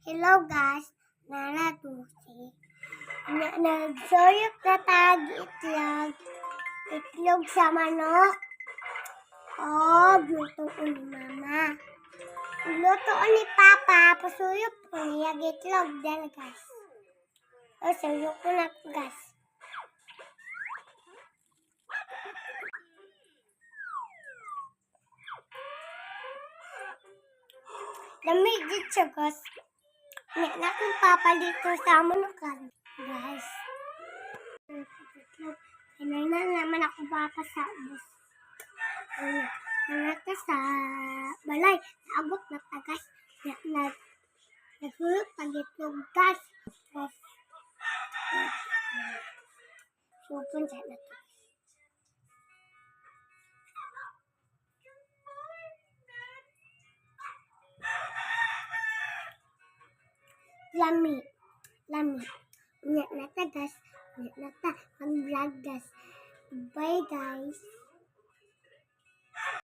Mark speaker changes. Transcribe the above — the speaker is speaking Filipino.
Speaker 1: Hello guys, nanatusi. Nagsuyok na tag itlog. Itlog sa manok. Oh, luto ko ni mama. Luto ko ni papa. Pasuyok ko niya itlog dyan guys. O, suyok ko na guys. Lamig dito siya guys. Nek kong papa dito sa manukan. Guys. Kanina naman ako papa sa bus. Nangata sa balay. Naabot na tagas. Naghulog pag-itlog guys. Supon siya na to. Lami. Nyak na tagas. Nyak na ta. Ang vlog guys. Bye guys.